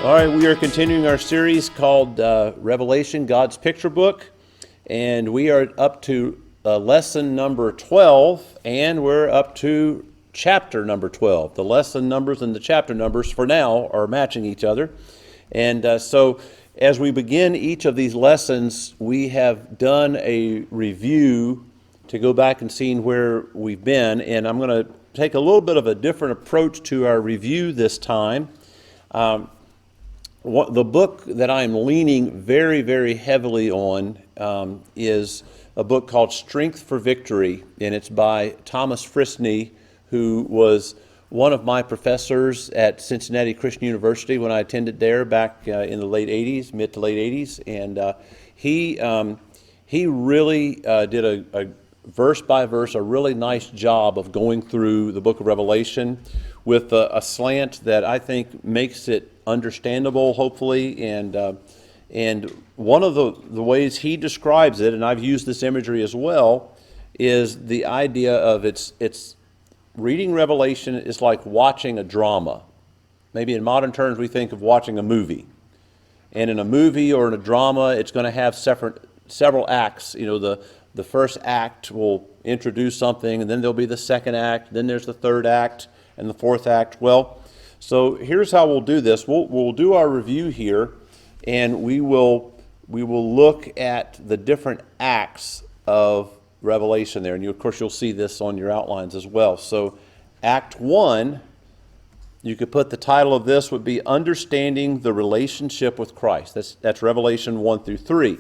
All right, we are continuing our series called Revelation, God's Picture Book, and we are up to lesson number 12, and we're up to chapter number 12. The lesson numbers and the chapter numbers for now are matching each other, and so as we begin each of these lessons, we have done a review to go back and see where we've been, and I'm going to take a little bit of a different approach to our review this time. The book that I'm leaning very, very heavily on is a book called Strength for Victory, and it's by Thomas Frisney, who was one of my professors at Cincinnati Christian University when I attended there back in the late 80s, mid to late 80s, and he really did a verse by verse, a really nice job of going through the book of Revelation with a slant that I think makes it understandable, hopefully, and one of the ways he describes it, and I've used this imagery as well, is the idea of it's reading Revelation is like watching a drama. Maybe in modern terms we think of watching a movie, and in a movie or in a drama it's going to have several acts. You know, the first act will introduce something, and then there'll be the second act, then there's the third act, and the fourth act. Well, so here's how we'll do this. We'll do our review here, and we will look at the different acts of Revelation there. And of course, you'll see this on your outlines as well. So Act 1, you could put the title of this would be Understanding the Relationship with Christ. That's Revelation 1 through 3.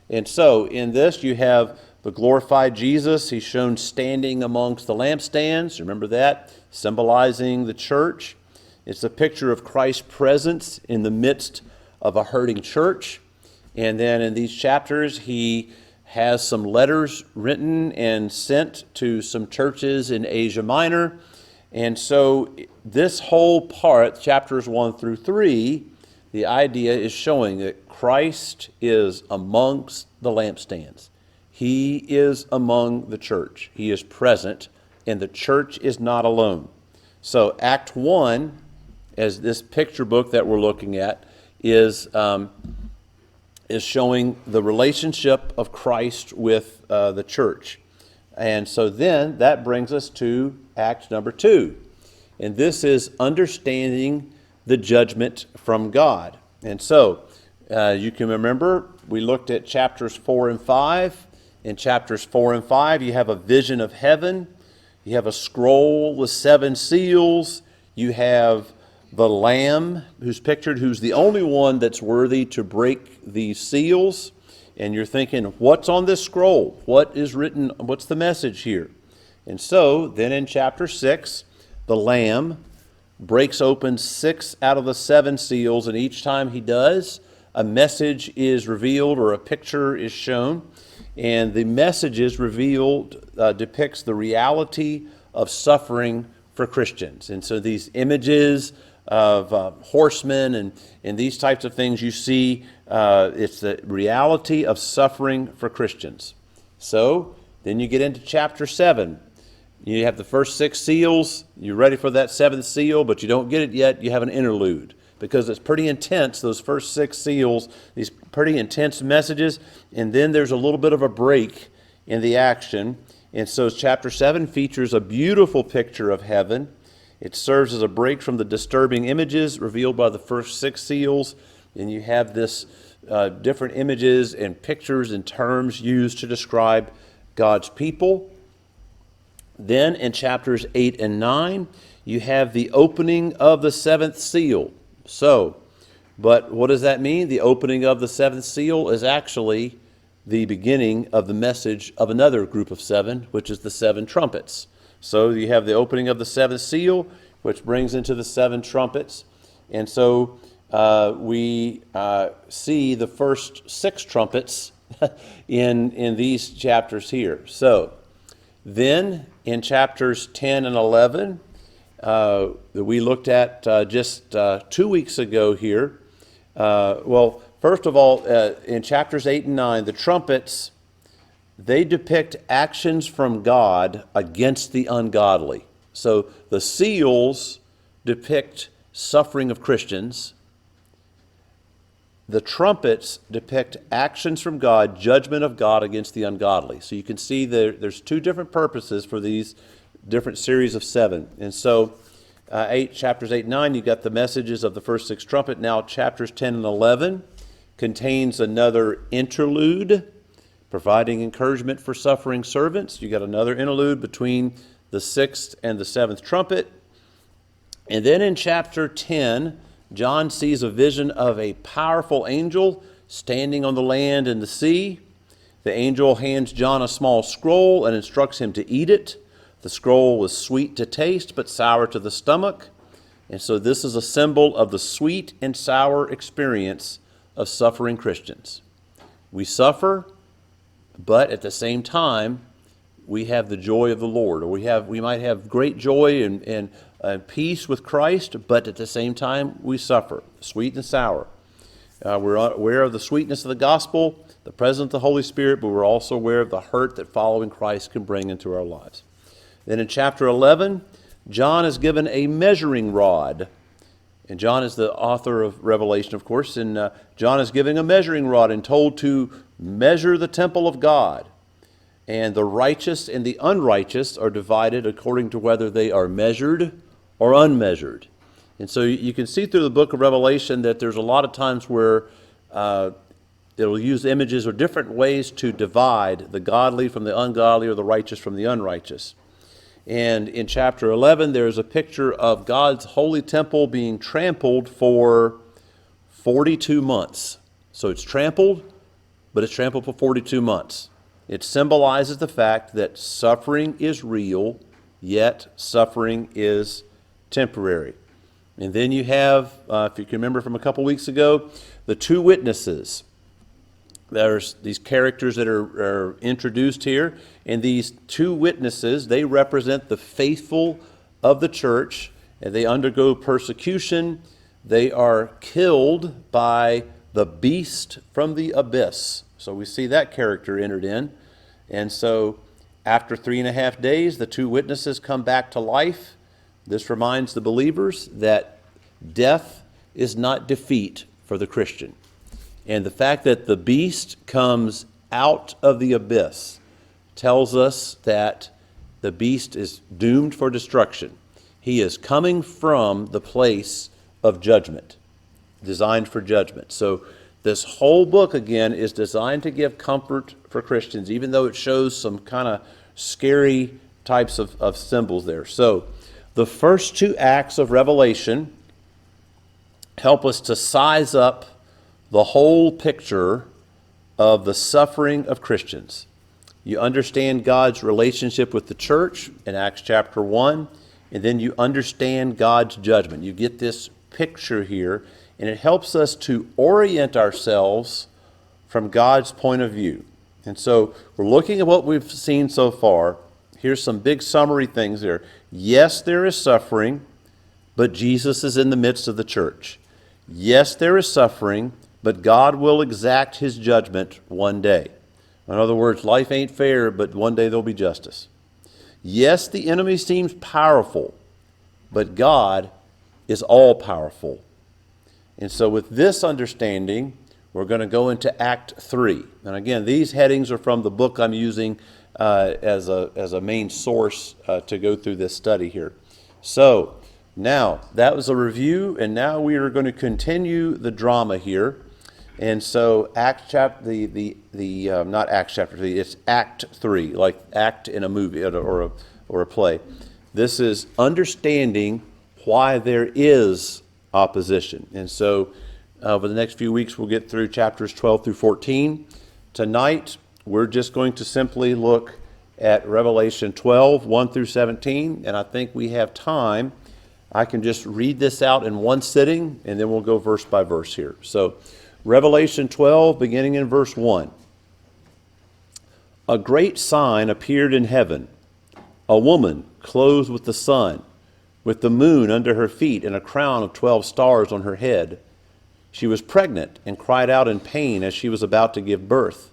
And so in this, you have the glorified Jesus. He's shown standing amongst the lampstands. Remember that? Symbolizing the church. It's a picture of Christ's presence in the midst of a hurting church. And then in these chapters, he has some letters written and sent to some churches in Asia Minor. And so this whole part, chapters 1 through 3, the idea is showing that Christ is amongst the lampstands. He is among the church. He is present, and the church is not alone. So Act 1, as this picture book that we're looking at, is showing the relationship of Christ with the church. And so then that brings us to Act number 2. And this is understanding the judgment from God. And so you can remember we looked at chapters 4 and 5. In chapters 4 and 5, you have a vision of heaven. You have a scroll with 7 seals. You have the Lamb who's pictured, who's the only one that's worthy to break these seals. And you're thinking, what's on this scroll? What is written? What's the message here? And so then in chapter 6, the Lamb breaks open 6 out of the 7 seals, and each time he does, a message is revealed or a picture is shown. And the messages revealed depicts the reality of suffering for Christians. And so these images of horsemen and these types of things you see, it's the reality of suffering for Christians. So then you get into chapter 7. You have the first 6 seals. You're ready for that 7th seal, but you don't get it yet. You have an interlude, because it's pretty intense, those first 6 seals, these pretty intense messages, and then there's a little bit of a break in the action. And so chapter 7 features a beautiful picture of heaven. It serves as a break from the disturbing images revealed by the first 6 seals, and you have this different images and pictures and terms used to describe God's people. Then in chapters 8 and 9, you have the opening of the 7th seal. So, but what does that mean? The opening of the 7th seal is actually the beginning of the message of another group of 7, which is the 7 trumpets. So you have the opening of the 7th seal, which brings into the 7 trumpets. And so we see the first 6 trumpets in these chapters here. So then in chapters 10 and 11, that we looked at just 2 weeks ago here. Well, first of all, in chapters 8 and 9, the trumpets, they depict actions from God against the ungodly. So the seals depict suffering of Christians, the trumpets depict actions from God, judgment of God against the ungodly. So you can see there's two different purposes for these different series of 7. And so chapters 8 and 9, you've got the messages of the first 6 trumpet. Now chapters 10 and 11 contains another interlude, providing encouragement for suffering servants. You got another interlude between the 6th and the 7th trumpet. And then in chapter 10, John sees a vision of a powerful angel standing on the land and the sea. The angel hands John a small scroll and instructs him to eat it. The scroll was sweet to taste, but sour to the stomach. And so this is a symbol of the sweet and sour experience of suffering Christians. We suffer, but at the same time, we have the joy of the Lord. Or we might have great joy and peace with Christ, but at the same time, we suffer, sweet and sour. We're aware of the sweetness of the gospel, the presence of the Holy Spirit, but we're also aware of the hurt that following Christ can bring into our lives. Then in chapter 11, John is given a measuring rod. And John is the author of Revelation, of course, and John is giving a measuring rod and told to measure the temple of God. And the righteous and the unrighteous are divided according to whether they are measured or unmeasured. And so you can see through the book of Revelation that there's a lot of times where it'll use images or different ways to divide the godly from the ungodly or the righteous from the unrighteous. And in chapter 11, there's a picture of God's holy temple being trampled for 42 months. So it's trampled, but it's trampled for 42 months. It symbolizes the fact that suffering is real, yet suffering is temporary. And then you have, if you can remember from a couple weeks ago, the 2 witnesses. There's these characters that are introduced here, and these 2 witnesses, they represent the faithful of the church, and they undergo persecution. They are killed by the beast from the abyss. So we see that character entered in. And so after 3.5 days, the 2 witnesses come back to life. This reminds the believers that death is not defeat for the Christian. And the fact that the beast comes out of the abyss tells us that the beast is doomed for destruction. He is coming from the place of judgment, designed for judgment. So this whole book, again, is designed to give comfort for Christians, even though it shows some kind of scary types of symbols there. So the first 2 acts of Revelation help us to size up the whole picture of the suffering of Christians. You understand God's relationship with the church in Acts chapter 1, and then you understand God's judgment. You get this picture here, and it helps us to orient ourselves from God's point of view. And so we're looking at what we've seen so far. Here's some big summary things there. Yes, there is suffering, but Jesus is in the midst of the church. Yes, there is suffering, but God will exact his judgment one day. In other words, life ain't fair, but one day there'll be justice. Yes, the enemy seems powerful, but God is all-powerful. And so with this understanding, we're going to go into Act 3. And again, these headings are from the book I'm using as a main source to go through this study here. So now, that was a review, and now we are going to continue the drama here. And so not Acts chapter 3, it's Act 3, like act in a movie or a play. This is understanding why there is opposition. And so over the next few weeks, we'll get through chapters 12 through 14. Tonight, we're just going to simply look at Revelation 12, 1 through 17, and I think we have time. I can just read this out in one sitting, and then we'll go verse by verse here. So, Revelation 12, beginning in verse 1. A great sign appeared in heaven, a woman clothed with the sun, with the moon under her feet and a crown of 12 stars on her head. She was pregnant and cried out in pain as she was about to give birth.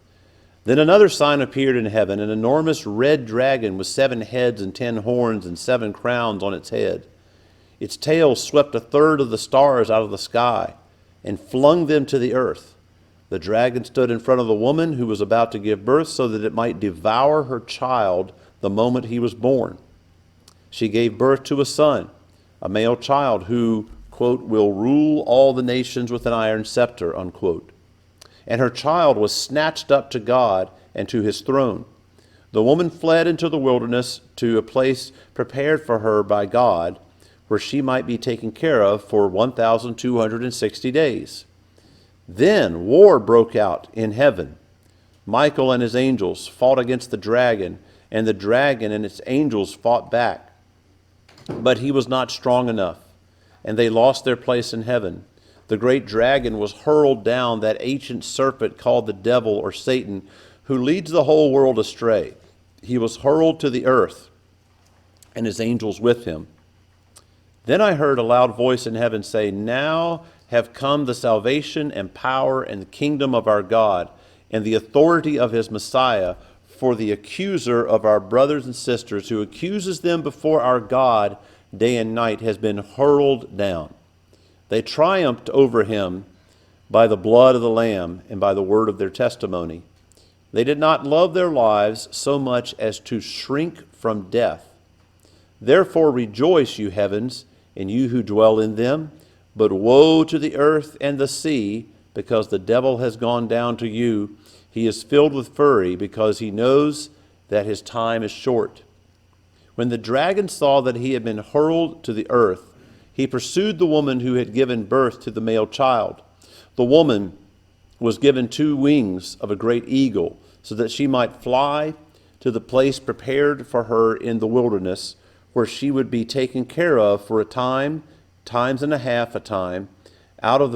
Then another sign appeared in heaven, an enormous red dragon with 7 heads and 10 horns and 7 crowns on its head. Its tail swept a third of the stars out of the sky and flung them to the earth. The dragon stood in front of the woman who was about to give birth so that it might devour her child the moment he was born. She gave birth to a son, a male child who, quote, will rule all the nations with an iron scepter, unquote. And her child was snatched up to God and to his throne. The woman fled into the wilderness to a place prepared for her by God, where she might be taken care of for 1,260 days. Then war broke out in heaven. Michael and his angels fought against the dragon, and the dragon and its angels fought back. But he was not strong enough, and they lost their place in heaven. The great dragon was hurled down, that ancient serpent called the devil or Satan, who leads the whole world astray. He was hurled to the earth, and his angels with him. Then I heard a loud voice in heaven say, "Now have come the salvation and power and the kingdom of our God and the authority of his Messiah, for the accuser of our brothers and sisters who accuses them before our God day and night has been hurled down. They triumphed over him by the blood of the Lamb and by the word of their testimony. They did not love their lives so much as to shrink from death. Therefore rejoice, you heavens, and you who dwell in them. But woe to the earth and the sea, because the devil has gone down to you. He is filled with fury, because he knows that his time is short." When the dragon saw that he had been hurled to the earth, he pursued the woman who had given birth to the male child. The woman was given 2 wings of a great eagle, so that she might fly to the place prepared for her in the wilderness, where she would be taken care of for a time, times and a half a time, out of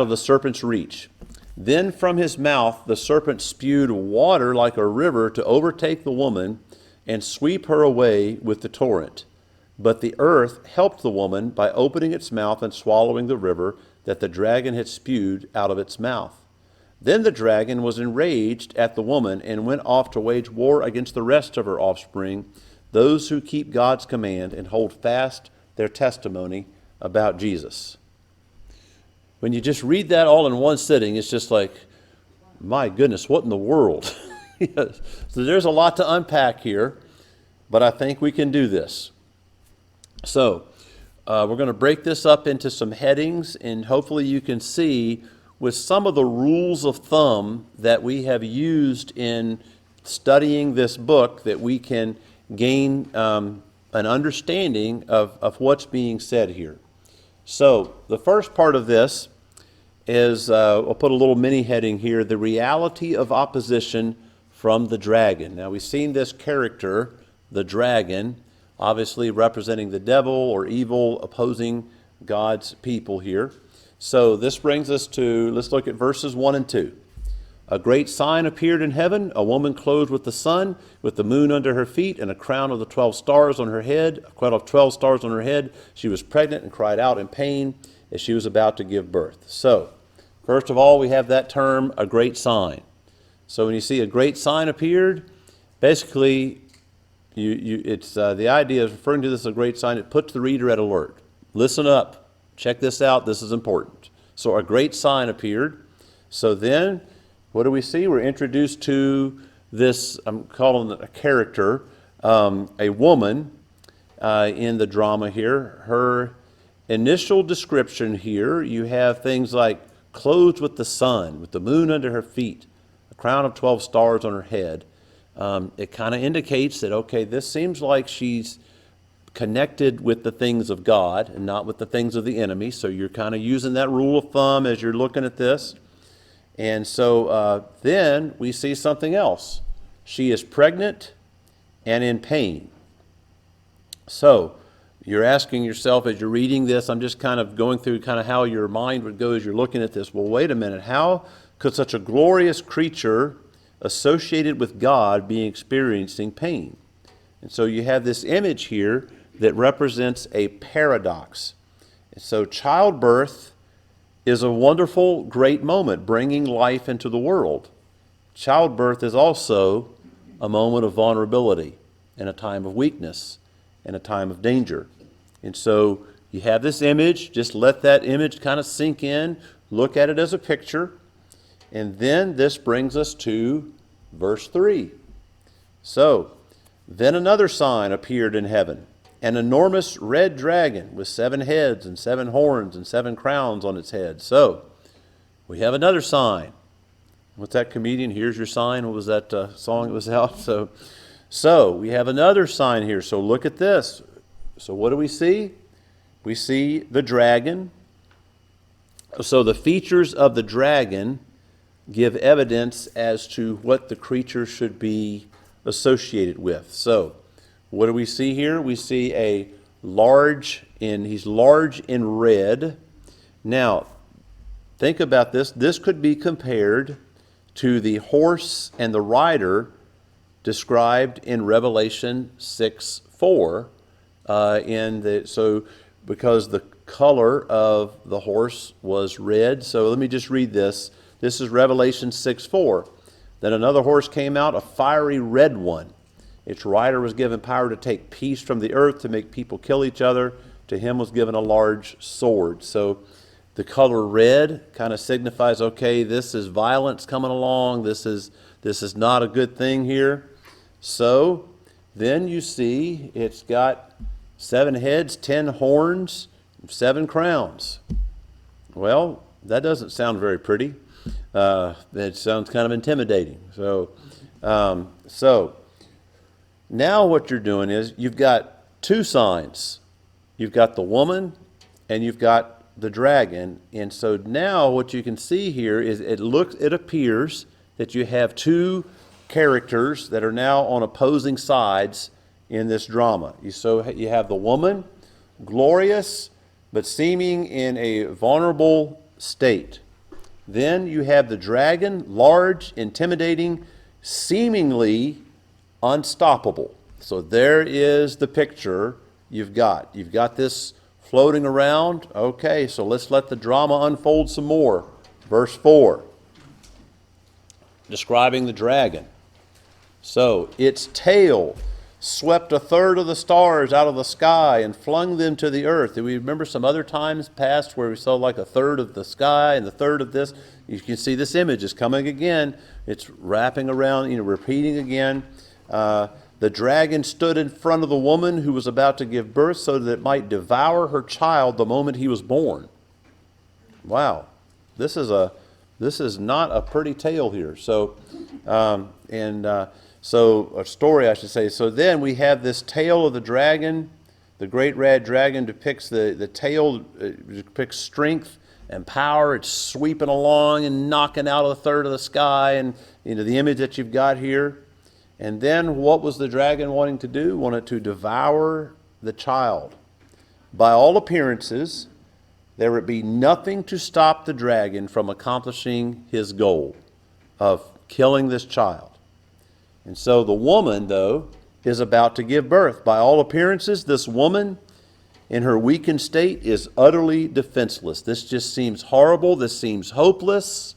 the serpent's reach. Then from his mouth the serpent spewed water like a river to overtake the woman and sweep her away with the torrent. But the earth helped the woman by opening its mouth and swallowing the river that the dragon had spewed out of its mouth. Then the dragon was enraged at the woman and went off to wage war against the rest of her offspring, those who keep God's command and hold fast their testimony about Jesus. When you just read that all in one sitting, it's just like, my goodness, what in the world? Yes. So there's a lot to unpack here, but I think we can do this. So we're going to break this up into some headings, and hopefully you can see with some of the rules of thumb that we have used in studying this book that we can gain an understanding of what's being said here. So the first part of this is, I'll put a little mini heading here, the reality of opposition from the dragon. Now we've seen this character, the dragon, obviously representing the devil or evil, opposing God's people here. So this brings us to, let's look at verses 1 and 2. A great sign appeared in heaven, a woman clothed with the sun, with the moon under her feet, and a crown of the 12 stars on her head. A crown of 12 stars on her head. She was pregnant and cried out in pain as she was about to give birth. So, first of all, we have that term, a great sign. So when you see a great sign appeared, basically, it's the idea of referring to this as a great sign. It puts the reader at alert. Listen up. Check this out. This is important. So a great sign appeared. So then, what do we see? We're introduced to this, I'm calling it a character, a woman in the drama here. Her initial description here, you have things like clothed with the sun, with the moon under her feet, a crown of 12 stars on her head. It kind of indicates that, okay, this seems like she's connected with the things of God and not with the things of the enemy. So you're kind of using that rule of thumb as you're looking at this. And so then we see something else. She is pregnant and in pain. So you're asking yourself as you're reading this, I'm just kind of going through kind of how your mind would go as you're looking at this. Well, wait a minute. How could such a glorious creature associated with God be experiencing pain? And so you have this image here that represents a paradox. And so childbirth is a wonderful, great moment, bringing life into the world. Childbirth is also a moment of vulnerability and a time of weakness and a time of danger. And so You have this image, just let that image kind of sink in, look at it as a picture, and then this brings us to verse 3. So, then another sign appeared in heaven, an enormous red dragon with 7 heads and 7 horns and 7 crowns on its head. So, we have another sign. What's that comedian? Here's your sign. What was that song that was out? So we have another sign here. So look at this. So what do we see? We see the dragon. So the features of the dragon give evidence as to what the creature should be associated with. So what do we see here? We see he's large in red. Now, think about this. This could be compared to the horse and the rider described in Revelation 6:4. Because the color of the horse was red. So let me just read this. This is Revelation 6:4. Then another horse came out, a fiery red one. Its rider was given power to take peace from the earth, to make people kill each other. To him was given a large sword. So the color red kind of signifies, okay, this is violence coming along. This is not a good thing here. So then you see it's got 7 heads, 10 horns, 7 crowns. Well, that doesn't sound very pretty. It sounds kind of intimidating. So now what you're doing is you've got 2 signs. You've got the woman and you've got the dragon. And so now what you can see here is it appears that you have 2 characters that are now on opposing sides in this drama. You have the woman, glorious, but seeming in a vulnerable state. Then you have the dragon, large, intimidating, seemingly unstoppable. So there is the picture you've got. You've got this floating around. Okay, so let's let the drama unfold some more. Verse 4, describing the dragon. So its tail swept 1/3 of the stars out of the sky and flung them to the earth. Do we remember some other times past where we saw like 1/3 of the sky and 1/3 of this? You can see this image is coming again. It's wrapping around, repeating again. The dragon stood in front of the woman who was about to give birth so that it might devour her child the moment he was born. Wow, this is not a pretty tale here. So a story, I should say. So then we have this tail of the dragon. The great red dragon depicts the tail, depicts strength and power. It's sweeping along and knocking out 1/3 of the sky, and the image that you've got here. And then what was the dragon wanting to do? Wanted to devour the child. By all appearances, there would be nothing to stop the dragon from accomplishing his goal of killing this child. And so the woman, though, is about to give birth. By all appearances, this woman, in her weakened state, is utterly defenseless. This just seems horrible. This seems hopeless.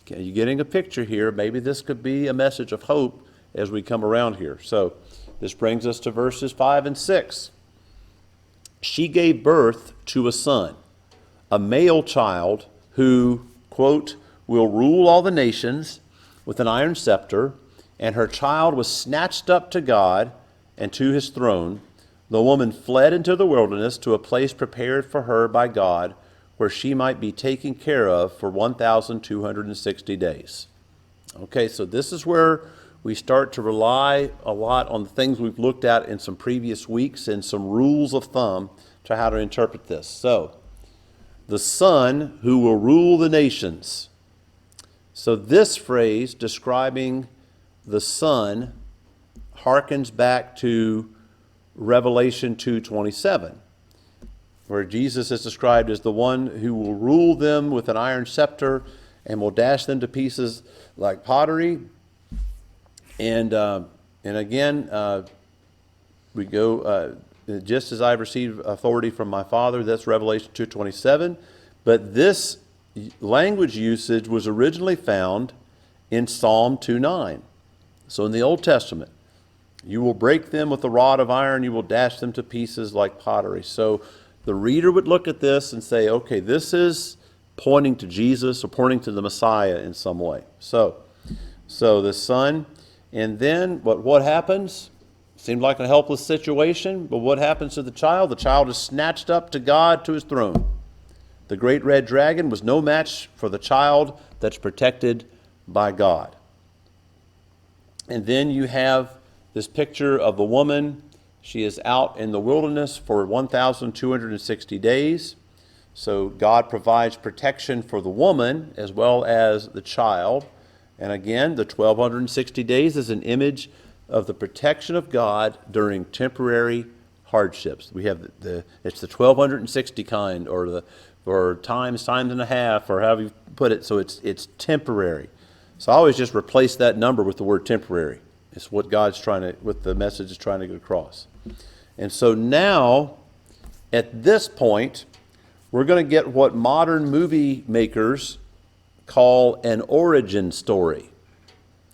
Okay, you're getting a picture here. Maybe this could be a message of hope as we come around here. So this brings us to verses 5 and 6. She gave birth to a son, a male child who, quote, will rule all the nations with an iron scepter, and her child was snatched up to God and to his throne. The woman fled into the wilderness to a place prepared for her by God, where she might be taken care of for 1,260 days. Okay, so this is where we start to rely a lot on the things we've looked at in some previous weeks and some rules of thumb to how to interpret this. So, the Son who will rule the nations. So this phrase describing the Son harkens back to Revelation 2:27, where Jesus is described as the one who will rule them with an iron scepter and will dash them to pieces like pottery. And again, we go, just as I've received authority from my Father, that's Revelation 2:27. But this language usage was originally found in Psalm 2:9. So in the Old Testament, you will break them with a rod of iron, you will dash them to pieces like pottery. So the reader would look at this and say, okay, this is pointing to Jesus or pointing to the Messiah in some way. So the son, and then what happens? Seemed like a helpless situation, but what happens to the child? The child is snatched up to God, to his throne. The great red dragon was no match for the child that's protected by God. And then you have this picture of the woman. She is out in the wilderness for 1,260 days. So God provides protection for the woman as well as the child. And again, the 1,260 days is an image of the protection of God during temporary hardships. We have it's the 1,260 kind, or times and a half, or however you put it. So it's temporary. So I always just replace that number with the word temporary. It's what what the message is trying to get across. And so now, at this point, we're going to get what modern movie makers call an origin story,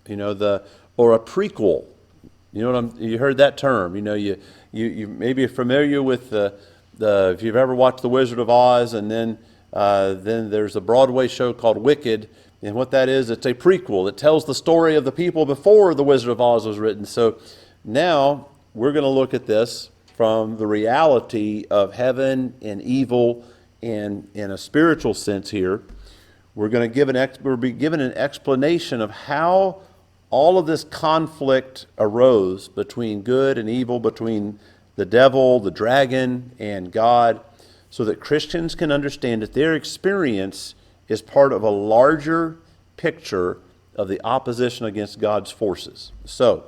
or a prequel. You heard that term. You maybe are familiar with if you've ever watched The Wizard of Oz, and then there's a Broadway show called Wicked, and what that is, it's a prequel. It tells the story of the people before The Wizard of Oz was written. So now we're going to look at this from the reality of heaven and evil, and in a spiritual sense here. We're going to we'll be given an explanation of how all of this conflict arose between good and evil, between the devil, the dragon, and God, so that Christians can understand that their experience is part of a larger picture of the opposition against God's forces. So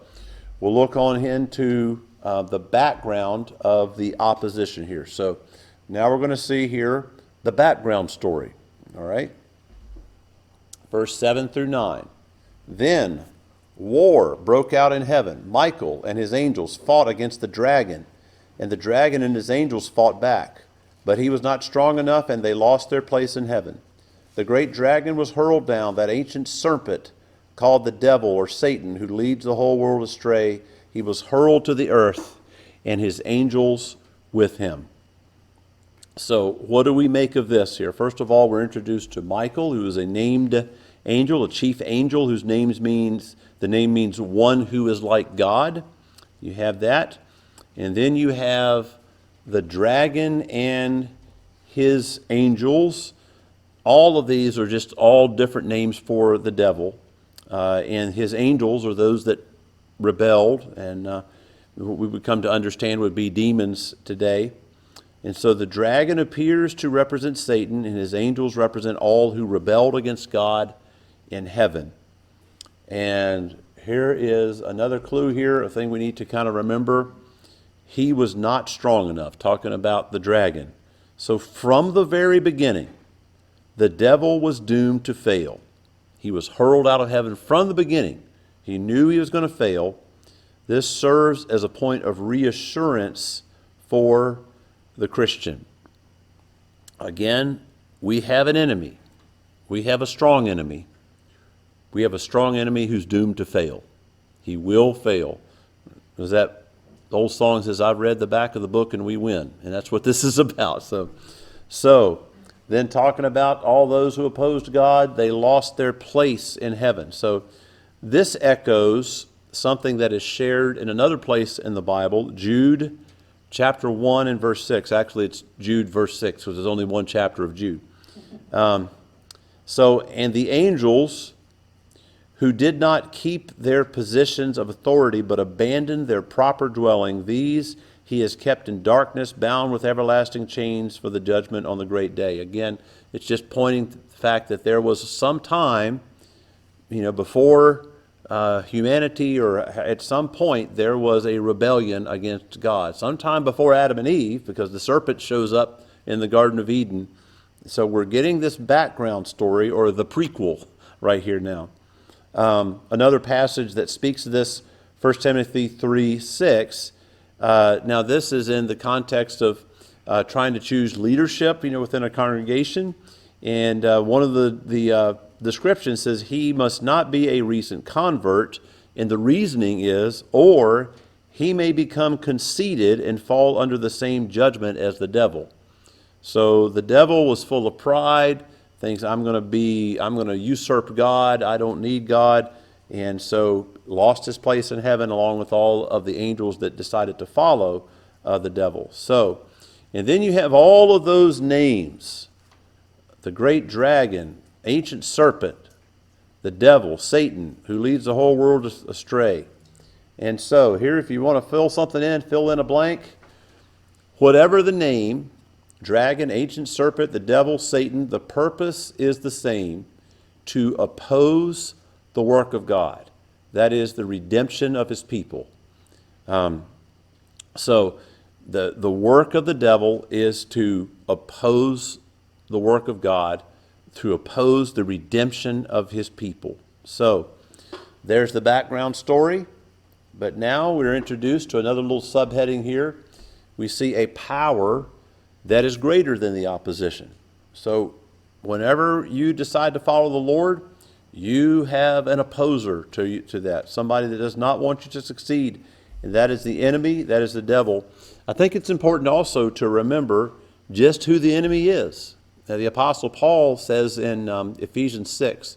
we'll look on into the background of the opposition here. So now we're going to see here the background story. All right? Verse 7 through 9. Then war broke out in heaven. Michael and his angels fought against the dragon, and the dragon and his angels fought back. But he was not strong enough, and they lost their place in heaven. The great dragon was hurled down, that ancient serpent called the devil, or Satan, who leads the whole world astray. He was hurled to the earth, and his angels with him. So what do we make of this here? First of all, we're introduced to Michael, who is a named angel, a chief angel, whose the name means one who is like God. You have that. And then you have the dragon and his angels. All of these are just all different names for the devil. And his angels are those that rebelled, and what we would come to understand would be demons today. And so the dragon appears to represent Satan, and his angels represent all who rebelled against God in heaven. And here is another clue here, a thing we need to kind of remember. He was not strong enough, talking about the dragon. So from the very beginning, the devil was doomed to fail. He was hurled out of heaven from the beginning. He knew he was going to fail. This serves as a point of reassurance for the Christian. Again, we have an enemy. We have a strong enemy. We have a strong enemy who's doomed to fail. He will fail. Because that old song says, I've read the back of the book and we win. And that's what this is about. So then talking about all those who opposed God, they lost their place in heaven. So this echoes something that is shared in another place in the Bible, Jude chapter 1 and verse 6. Actually, it's Jude verse 6, because there's only one chapter of Jude. And the angels who did not keep their positions of authority but abandoned their proper dwelling, these he has kept in darkness, bound with everlasting chains for the judgment on the great day. Again, it's just pointing to the fact that there was some time, before humanity, or at some point there was a rebellion against God. Sometime before Adam and Eve, because the serpent shows up in the Garden of Eden. So we're getting this background story, or the prequel, right here now. Another passage that speaks of this, 1 Timothy 3:6. Now this is in the context of trying to choose leadership, within a congregation. And one of the descriptions says he must not be a recent convert, and the reasoning is, or he may become conceited and fall under the same judgment as the devil. So the devil was full of pride, thinks I'm going to usurp God. I don't need God. And so lost his place in heaven along with all of the angels that decided to follow the devil. So, and then you have all of those names: the great dragon, ancient serpent, the devil, Satan, who leads the whole world astray. And so here, if you want to fill something in, fill in a blank. Whatever the name, dragon, ancient serpent, the devil, Satan, the purpose is the same: to oppose the work of God. That is the redemption of his people. So the work of the devil is to oppose the work of God, to oppose the redemption of his people. So there's the background story. But now we're introduced to another little subheading here. We see a power that is greater than the opposition. So whenever you decide to follow the Lord, you have an opposer to that, somebody that does not want you to succeed, and that is the enemy, that is the devil. I think it's important also to remember just who the enemy is. Now, the Apostle Paul says in Ephesians 6,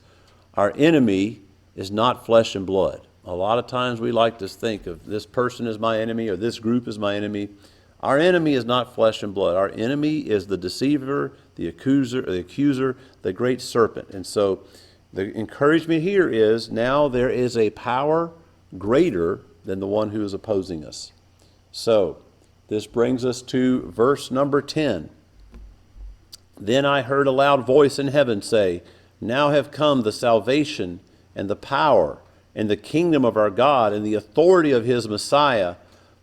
our enemy is not flesh and blood. A lot of times we like to think of this person as my enemy or this group as my enemy. Our enemy is not flesh and blood. Our enemy is the deceiver, the accuser, the great serpent. And so the encouragement here is now there is a power greater than the one who is opposing us. So this brings us to verse number 10. Then I heard a loud voice in heaven say, now have come the salvation and the power and the kingdom of our God and the authority of his Messiah.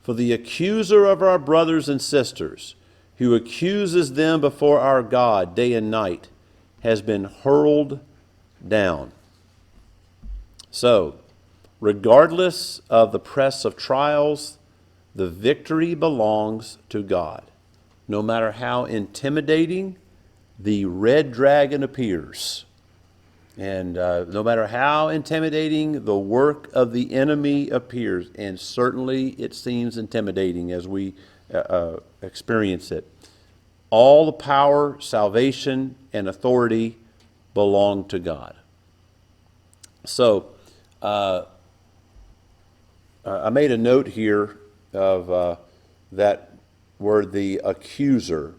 For the accuser of our brothers and sisters, who accuses them before our God day and night, has been hurled down. So, regardless of the press of trials, the victory belongs to God. No matter how intimidating the red dragon appears, and no matter how intimidating the work of the enemy appears, and certainly it seems intimidating as we experience it, all the power, salvation, and authority belong to God. So I made a note here of that word, the accuser,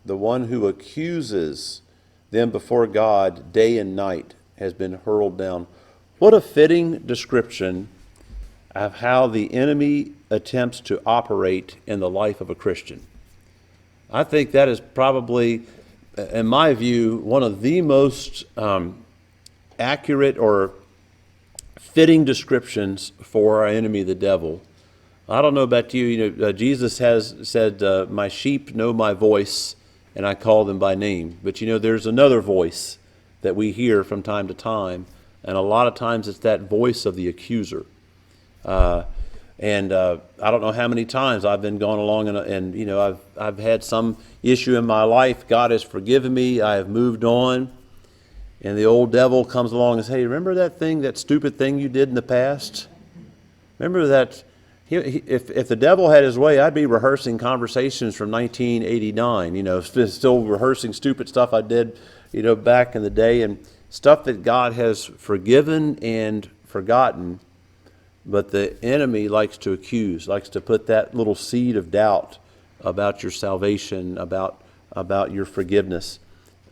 the one who accuses them before God day and night, has been hurled down. What a fitting description of how the enemy attempts to operate in the life of a Christian. I think that is probably, in my view, one of the most accurate or fitting descriptions for our enemy, the devil. I don't know about you. Jesus has said, my sheep know my voice, and I call them by name. But there's another voice that we hear from time to time, and a lot of times it's that voice of the accuser. I don't know how many times I've been going along and I've had some issue in my life. God has forgiven me. I have moved on. And the old devil comes along and says, hey, remember that stupid thing you did in the past? Remember that? If the devil had his way, I'd be rehearsing conversations from 1989, still rehearsing stupid stuff I did, back in the day, and stuff that God has forgiven and forgotten. But the enemy likes to accuse, likes to put that little seed of doubt about your salvation, about your forgiveness.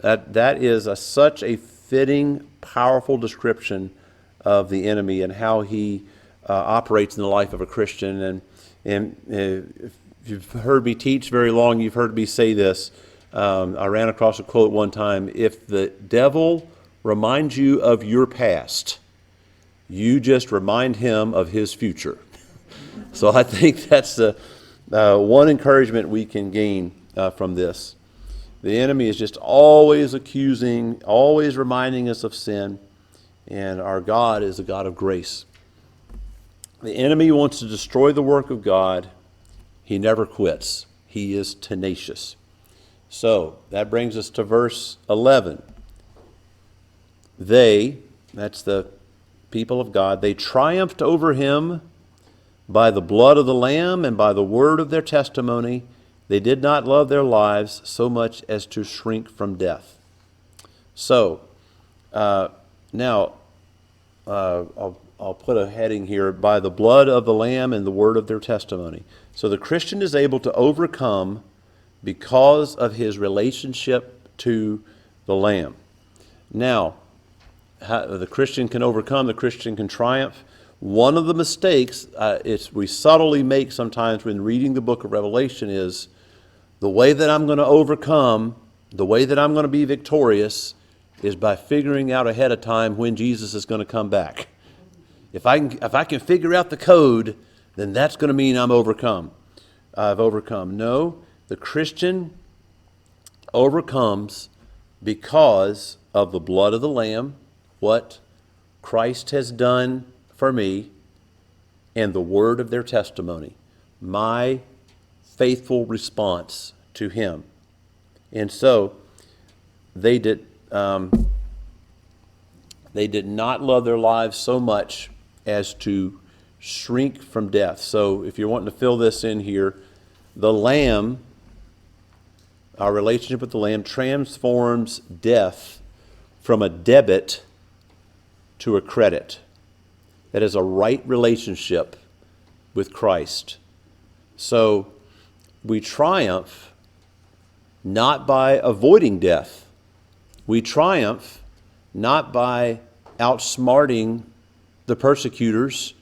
That is such a fitting, powerful description of the enemy and how he operates in the life of a Christian. And if you've heard me teach very long, you've heard me say this. I ran across a quote one time: if the devil reminds you of your past, you just remind him of his future. So I think that's the one encouragement we can gain from this. The enemy is just always accusing, always reminding us of sin, and our God is a God of grace. The enemy wants to destroy the work of God. He never quits. He is tenacious. So that brings us to verse 11. They, that's the people of God, they triumphed over him by the blood of the Lamb and by the word of their testimony, They did not love their lives so much as to shrink from death. So, now, I'll put a heading here, by the blood of the Lamb and the word of their testimony. So the Christian is able to overcome because of his relationship to the Lamb. Now, the Christian can overcome, the Christian can triumph. One of the mistakes we subtly make sometimes when reading the book of Revelation is the way that I'm going to overcome, the way that I'm going to be victorious is by figuring out ahead of time when Jesus is going to come back. If I can figure out the code, then that's going to mean I've overcome. No, the Christian overcomes because of the blood of the Lamb, what Christ has done for me, and the word of their testimony, my faithful response to him. And so they did not love their lives so much as to shrink from death. So if you're wanting to fill this in here, the Lamb, our relationship with the Lamb, transforms death from a debit to a credit. That is a right relationship with Christ. So we triumph not by avoiding death. We triumph not by outsmarting the persecutors,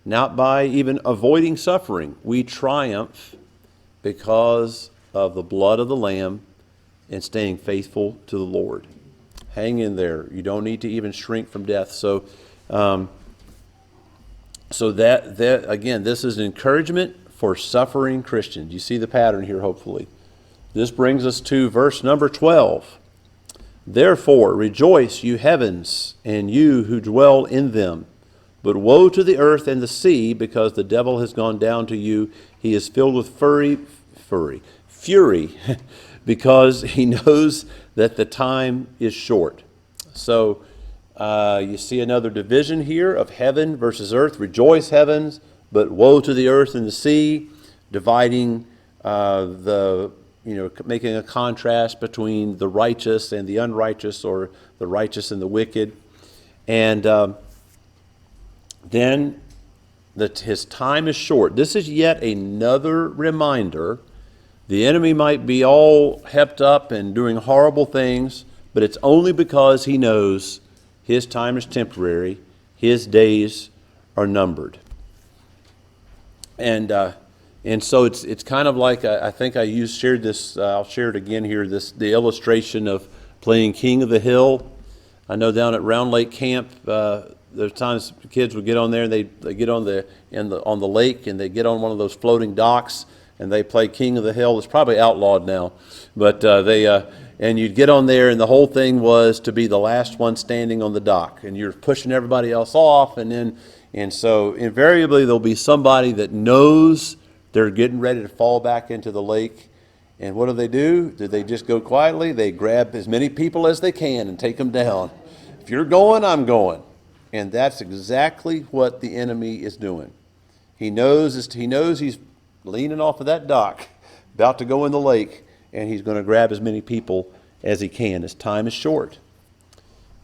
not by even avoiding suffering. We triumph because of the blood of the Lamb and staying faithful to the Lord. Hang in there. You don't need to even shrink from death. So that again, this is an encouragement for suffering Christians. You see the pattern here, hopefully. This brings us to verse number 12. Therefore, rejoice, you heavens, and you who dwell in them. But woe to the earth and the sea, because the devil has gone down to you. He is filled with fury, because he knows that the time is short. So you see another division here of heaven versus earth. Rejoice, heavens, but woe to the earth and the sea, dividing making a contrast between the righteous and the unrighteous, or the righteous and the wicked. And then his time is short. This is yet another reminder. The enemy might be all hepped up and doing horrible things, but it's only because he knows his time is temporary, his days are numbered. And so it's kind of like, I think shared this, I'll share it again here, the illustration of playing King of the Hill. I know down at Round Lake Camp, there's times kids would get on there and they get on the lake, and they get on one of those floating docks and they play King of the Hill. It's probably outlawed now, but and you'd get on there, and the whole thing was to be the last one standing on the dock, and you're pushing everybody else off, and so invariably there'll be somebody that knows they're getting ready to fall back into the lake. And what do? Do they just go quietly? They grab as many people as they can and take them down. If you're going, I'm going. And that's exactly what the enemy is doing. He knows he's leaning off of that dock, about to go in the lake, and he's going to grab as many people as he can. His time is short.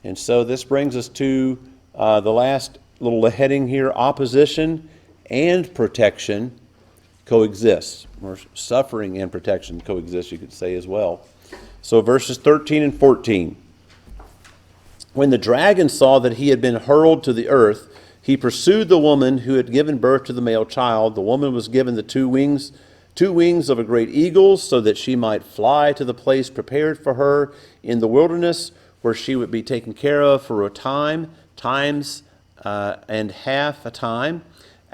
And so this brings us to the last little heading here: opposition and protection coexist, or suffering and protection coexist, you could say as well. So verses 13 and 14. When the dragon saw that he had been hurled to the earth, he pursued the woman who had given birth to the male child. The woman was given the two wings of a great eagle, so that she might fly to the place prepared for her in the wilderness, where she would be taken care of for a times and half a time,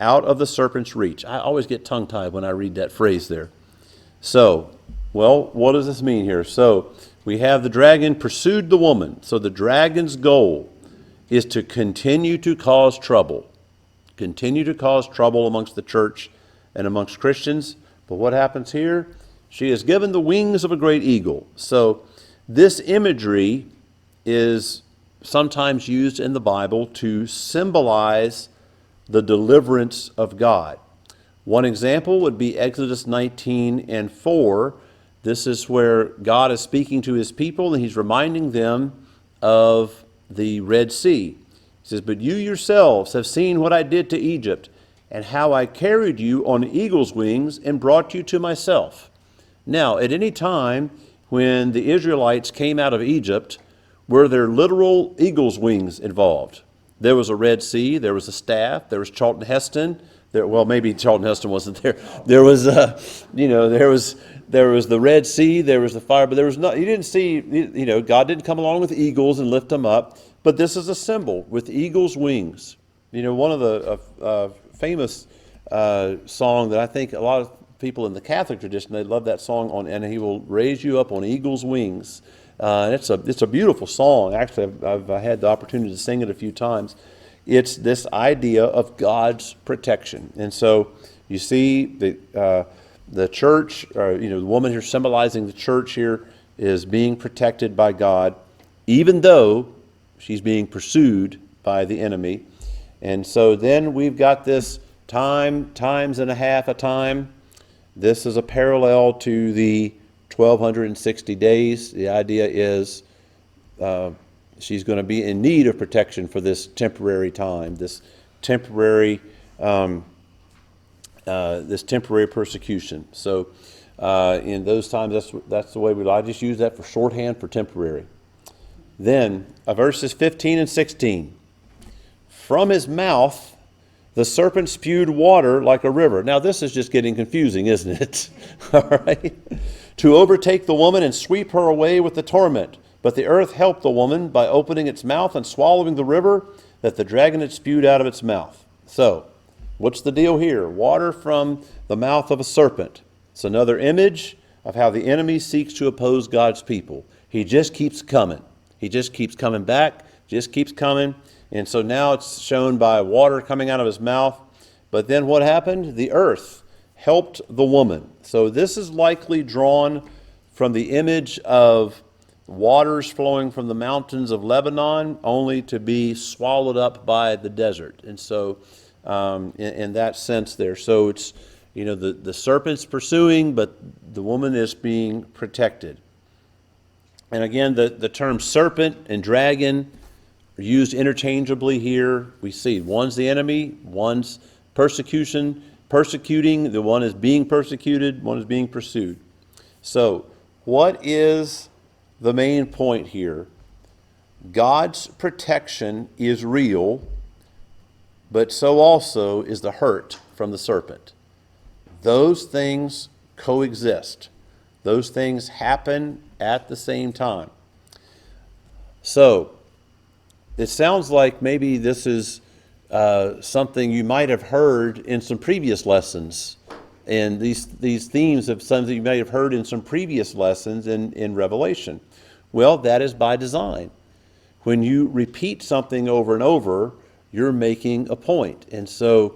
out of the serpent's reach. I always get tongue-tied when I read that phrase there. So, well, what does this mean here? So, we have the dragon pursued the woman. So the dragon's goal is to continue to cause trouble. Continue to cause trouble amongst the church and amongst Christians. But what happens here? She is given the wings of a great eagle. So this imagery is sometimes used in the Bible to symbolize the deliverance of God. One example would be Exodus 19:4. This is where God is speaking to his people, and he's reminding them of the Red Sea. He says, "But you yourselves have seen what I did to Egypt, and how I carried you on eagle's wings and brought you to myself." Now, at any time when the Israelites came out of Egypt, were there literal eagle's wings involved? There was a Red Sea, there was a staff, there was Charlton Heston. Well, maybe Charlton Heston wasn't there. There was, there was the Red Sea, there was the fire, but there was not. You didn't see, God didn't come along with eagles and lift them up. But this is a symbol with eagle's wings. One of the famous song that I think a lot of people in the Catholic tradition, they love that song "And He Will Raise You Up on Eagle's Wings." It's a beautiful song. Actually, I've had the opportunity to sing it a few times. It's this idea of God's protection. And so you see the church, the woman here symbolizing the church here, is being protected by God, even though she's being pursued by the enemy. And so then we've got this times and a half a time. This is a parallel to the 1,260 days. The idea is she's going to be in need of protection for this temporary time, this temporary persecution. So in those times, that's the way I just use that for shorthand for temporary. Then verses 15 and 16. From his mouth the serpent spewed water like a river. Now this is just getting confusing, isn't it? All right. To overtake the woman and sweep her away with the torment. But the earth helped the woman by opening its mouth and swallowing the river that the dragon had spewed out of its mouth. So, what's the deal here? Water from the mouth of a serpent. It's another image of how the enemy seeks to oppose God's people. He just keeps coming. He just keeps coming back, just keeps coming. And so now it's shown by water coming out of his mouth. But then what happened? The earth helped the woman. So this is likely drawn from the image of waters flowing from the mountains of Lebanon, only to be swallowed up by the desert. And so in that sense there. So it's, the serpent's pursuing, but the woman is being protected. And again, the term serpent and dragon are used interchangeably here. We see one's the enemy, one's persecuting, the one is being persecuted, one is being pursued. So what is the main point here? God's protection is real, but so also is the hurt from the serpent. Those things coexist. Those things happen at the same time. So it sounds like maybe this is something you might have heard in some previous lessons. And these themes of something you may have heard in some previous lessons in Revelation. Well, that is by design. When you repeat something over and over, you're making a point. And so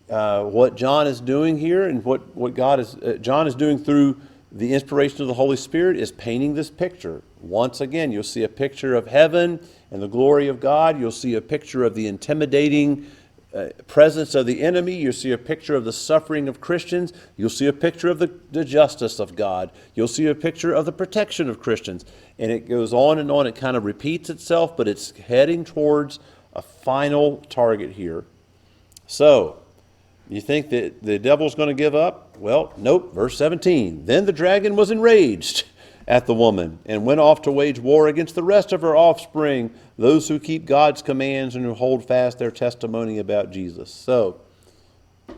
what John is doing here and what John is doing through the inspiration of the Holy Spirit is painting this picture. Once again, you'll see a picture of heaven and the glory of God. You'll see a picture of the intimidating presence of the enemy. You'll see a picture of the suffering of Christians. You'll see a picture of the justice of God. You'll see a picture of the protection of Christians. And it goes on and on. It kind of repeats itself, but it's heading towards a final target here. So, you think that the devil's going to give up? Well, nope. Verse 17. Then the dragon was enraged at the woman and went off to wage war against the rest of her offspring, those who keep God's commands and who hold fast their testimony about Jesus. So,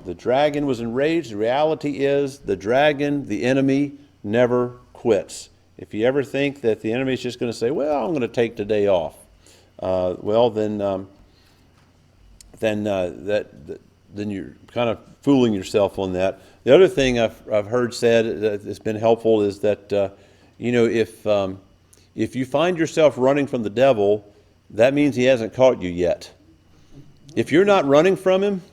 the dragon was enraged. The reality is the dragon, the enemy, never quits. If you ever think that the enemy is just going to say, well, I'm going to take today off, then you're kind of fooling yourself on that. The other thing I've heard said that's been helpful is that if you find yourself running from the devil, that means he hasn't caught you yet. If you're not running from him,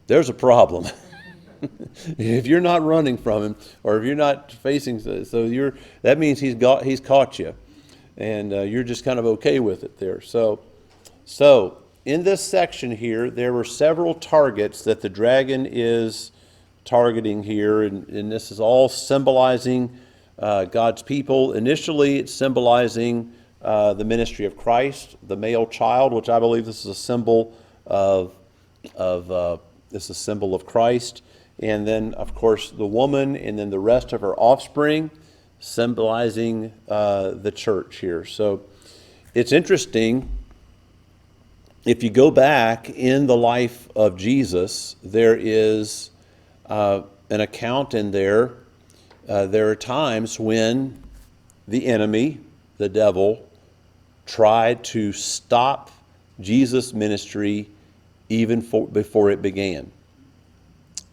there's a problem. If you're not running from him, or if you're not facing, that means he's caught you, and you're just kind of okay with it there. So in this section here, there were several targets that the dragon is targeting here, and this is all symbolizing God's people. Initially, it's symbolizing the ministry of Christ, the male child, which I believe this is a symbol of this is a symbol of Christ, and then of course the woman, and then the rest of her offspring, symbolizing the church here. So it's interesting. If you go back in the life of Jesus, there is an account in there. There are times when the enemy, the devil, tried to stop Jesus' ministry even before it began.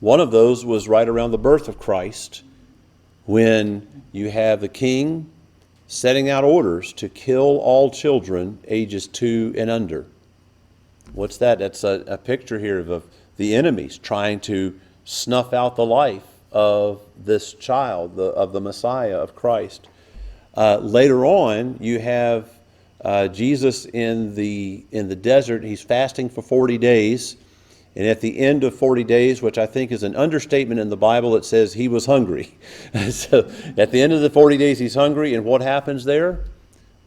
One of those was right around the birth of Christ, when you have the king setting out orders to kill all children ages 2 and under. What's that? That's a picture here of the enemies trying to snuff out the life of this child, of the Messiah, of Christ. Later on, you have Jesus in the desert. He's fasting for 40 days. And at the end of 40 days, which I think is an understatement in the Bible, it says he was hungry. So at the end of the 40 days, he's hungry. And what happens there?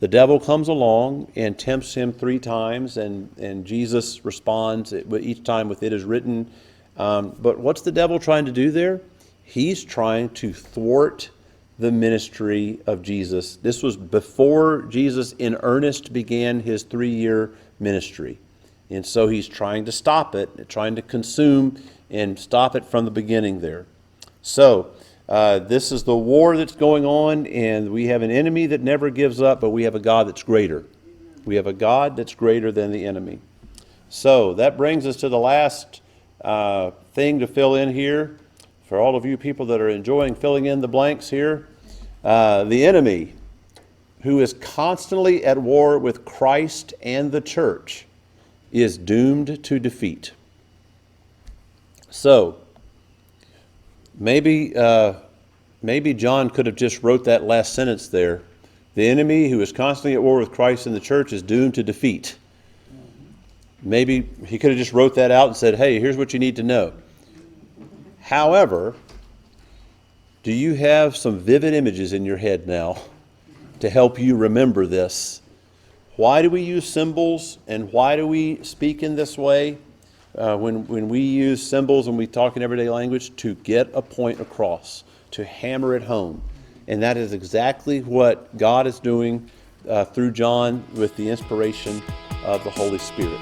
The devil comes along and tempts him 3 times, and Jesus responds each time with "it is written." But what's the devil trying to do there? He's trying to thwart the ministry of Jesus. This was before Jesus in earnest began his 3-year ministry. And so he's trying to stop it, trying to consume and stop it from the beginning there. So this is the war that's going on, and we have an enemy that never gives up, but we have a God that's greater. We have a God that's greater than the enemy. So that brings us to the last thing to fill in here. For all of you people that are enjoying filling in the blanks here, the enemy, who is constantly at war with Christ and the church, is doomed to defeat. So, maybe John could have just wrote that last sentence there. The enemy who is constantly at war with Christ and the church is doomed to defeat. Maybe he could have just wrote that out and said, hey, here's what you need to know. However, do you have some vivid images in your head now to help you remember this? Why do we use symbols, and why do we speak in this way? When we use symbols and we talk in everyday language, to get a point across, to hammer it home. And that is exactly what God is doing through John with the inspiration of the Holy Spirit.